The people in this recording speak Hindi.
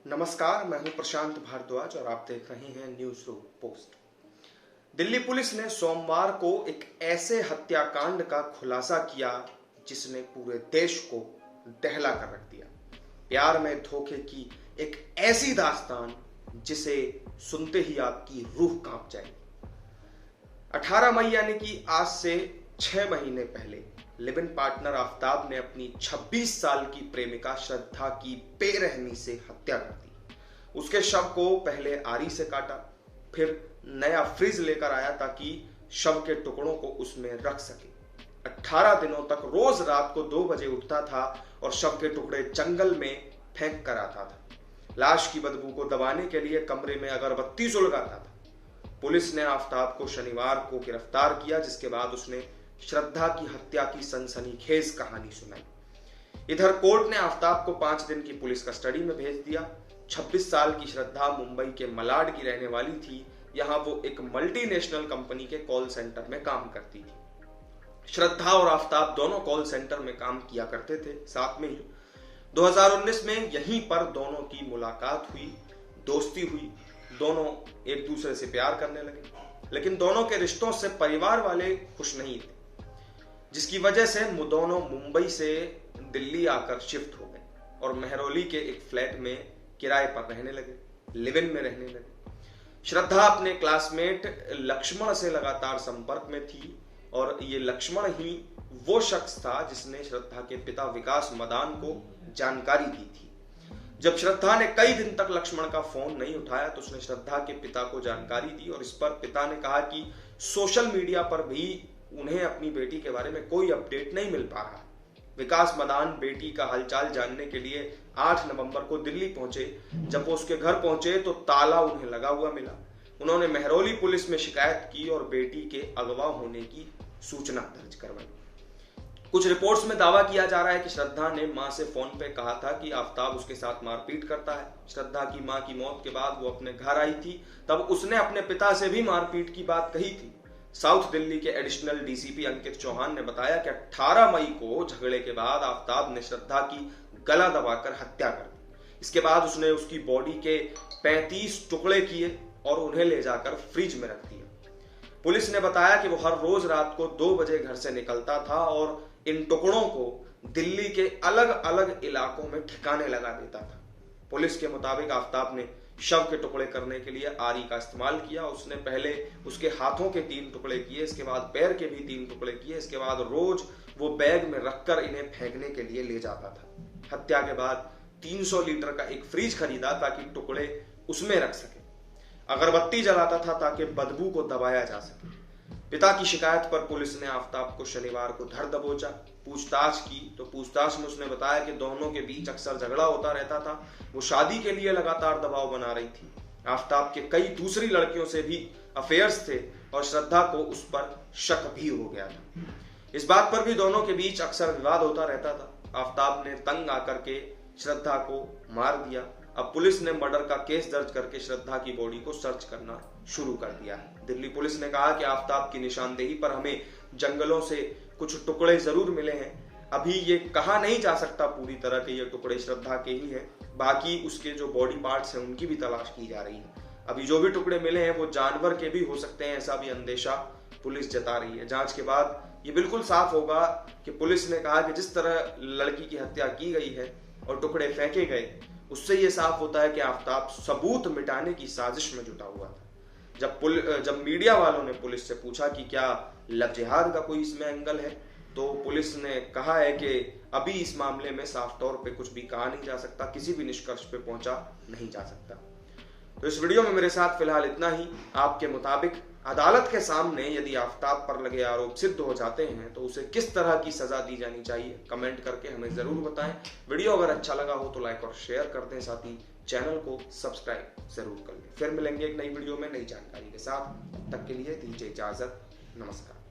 नमस्कार, मैं हूं प्रशांत भारद्वाज और आप देख रहे हैं news room post. Delhi police ने सोमवार को एक ऐसे हत्याकांड का खुलासा किया जिसने पूरे देश को दहला कर रख दिया। प्यार में धोखे की एक ऐसी दास्तान जिसे सुनते ही आपकी रूह कांप जाएगी। 18 मई यानी कि आज से 6 महीने पहले लिव इन पार्टनर आफ्ताब ने अपनी 26 साल की प्रेमिका श्रद्धा की बेरहमी से हत्या कर दी। उसके शव को पहले आरी से काटा, फिर नया फ्रिज लेकर आया ताकि शव के टुकड़ों को उसमें रख सके। 18 दिनों तक रोज रात को 2 बजे उठता था और शव के टुकड़े जंगल में फेंक कर आता था। लाश की बदबू को दबाने के लिए कमरे में अगरबत्ती सुलगाता था। पुलिस ने आफ्ताब को शनिवार को गिरफ्तार किया, जिसके बाद उसने श्रद्धा की हत्या की सनसनीखेज कहानी सुनाई। इधर कोर्ट ने आफ्ताब को 5 दिन की पुलिस कस्टडी में भेज दिया। 26 साल की श्रद्धा मुंबई के मलाड की रहने वाली थी। यहां वो एक मल्टीनेशनल कंपनी के कॉल सेंटर में काम करती थी। श्रद्धा और आफ्ताब दोनों कॉल सेंटर में काम किया करते थे साथ में ही। 2019 में यहीं पर दोनों की मुलाकात हुई, दोस्ती हुई, दोनों एक दूसरे से प्यार करने लगे। लेकिन दोनों के रिश्तों से परिवार वाले खुश नहीं थे, जिसकी वजह से दोनों मुंबई से दिल्ली आकर शिफ्ट हो गए और मेहरौली के एक फ्लैट में किराए पर रहने लगे, लिव इन में रहने लगे। श्रद्धा अपने क्लासमेट लक्ष्मण से लगातार संपर्क में थी और ये लक्ष्मण ही वो शख्स था जिसने श्रद्धा के पिता विकास मदान को जानकारी दी थी। जब श्रद्धा ने कई दिन तक लक्ष्मण का फोन नहीं उठाया तो उसने श्रद्धा के पिता को जानकारी दी और इस पर पिता ने कहा कि सोशल मीडिया पर भी उन्हें अपनी बेटी के बारे में कोई अपडेट नहीं मिल पा रहा। विकास मदान बेटी का हालचाल जानने के लिए 8 नवंबर को दिल्ली पहुंचे। जब वो उसके घर पहुंचे तो ताला उन्हें लगा हुआ मिला। उन्होंने मेहरौली पुलिस में शिकायत की और बेटी के अगवा होने की सूचना दर्ज करवाई। कुछ रिपोर्ट्स में दावा किया जा रहा है कि श्रद्धा ने मां से फोन पे कहा था कि आफ्ताब उसके साथ मारपीट करता है। श्रद्धा की मां की मौत के बाद वो अपने घर आई थी, तब उसने अपने पिता से भी मारपीट की बात कही थी। साउथ दिल्ली के एडिशनल डीसीपी अंकित चौहान ने बताया कि 18 मई को झगड़े के बाद आफ्ताब ने श्रद्धा की गला दबाकर हत्या कर दी। इसके बाद उसने उसकी बॉडी के 35 टुकड़े किए और उन्हें ले जाकर फ्रिज में रख दिया। पुलिस ने बताया कि वो हर रोज रात को 2 बजे घर से निकलता था और इन टुकड़ों को दिल्ली के अलग अलग इलाकों में ठिकाने लगा देता था। पुलिस के मुताबिक आफ्ताब ने शव के टुकड़े करने के लिए आरी का इस्तेमाल किया। उसने पहले उसके हाथों के 3 टुकड़े किए, इसके बाद पैर के भी 3 टुकड़े किए। इसके बाद रोज वो बैग में रखकर इन्हें फेंकने के लिए ले जाता था। हत्या के बाद 300 लीटर का एक फ्रिज खरीदा ताकि टुकड़े उसमें रख सके। अगरबत्ती जलाता था ताकि बदबू को दबाया जा सके। पिता की शिकायत पर पुलिस ने आफ्ताब को शनिवार को धर दबोचा। पूछताछ की तो पूछताछ में उसने बताया कि दोनों के बीच अक्सर झगड़ा होता रहता था। वो शादी के लिए लगातार दबाव बना रही थी। आफ्ताब के कई दूसरी लड़कियों से भी अफेयर्स थे और श्रद्धा को उस पर शक भी हो गया था। इस बात पर भी दोनों के बीच अक्सर विवाद होता रहता था। आफ्ताब ने तंग आकर के श्रद्धा को मार दिया। अब पुलिस ने मर्डर का केस दर्ज करके श्रद्धा की बॉडी को सर्च करना शुरू कर दिया है। दिल्ली पुलिस ने कहा कि आफ्ताब की निशानदेही पर हमें जंगलों से कुछ टुकड़े जरूर मिले हैं। अभी ये कहा नहीं जा सकता पूरी तरह के ये टुकड़े श्रद्धा के ही हैं। बाकी उसके जो बॉडी पार्ट्स हैं उनकी भी तलाश की जा रही है। अभी जो भी टुकड़े मिले हैं वो जानवर के भी हो सकते हैं, ऐसा भी अंदेशा पुलिस जता रही है। जांच के बाद ये बिल्कुल साफ होगा कि पुलिस ने कहा कि जिस तरह लड़की की हत्या की गई है और टुकड़े फेंके गए, उससे ये साफ होता है कि आफ्ताब सबूत मिटाने की साजिश में जुटा हुआ था। जब मीडिया वालों ने पुलिस से पूछा कि क्या लव जिहाद का कोई इसमें एंगल है, तो पुलिस ने कहा है कि अभी इस मामले में साफ तौर पे कुछ भी कहा नहीं जा सकता, किसी भी निष्कर्ष पे पहुंचा नहीं जा सकता। तो इस वीडियो में मेरे साथ फिलहाल इतना ही। आपके मुताबिक अदालत के सामने यदि आफ्ताब पर लगे आरोप सिद्ध हो जाते हैं तो उसे किस तरह की सजा दी जानी चाहिए, कमेंट करके हमें जरूर बताएं। वीडियो अगर अच्छा लगा हो तो लाइक और शेयर कर दें, साथ ही चैनल को सब्सक्राइब जरूर कर लें। फिर मिलेंगे एक नई वीडियो में नई जानकारी के साथ। तब तक के लिए दीजिए इजाजत। नमस्कार।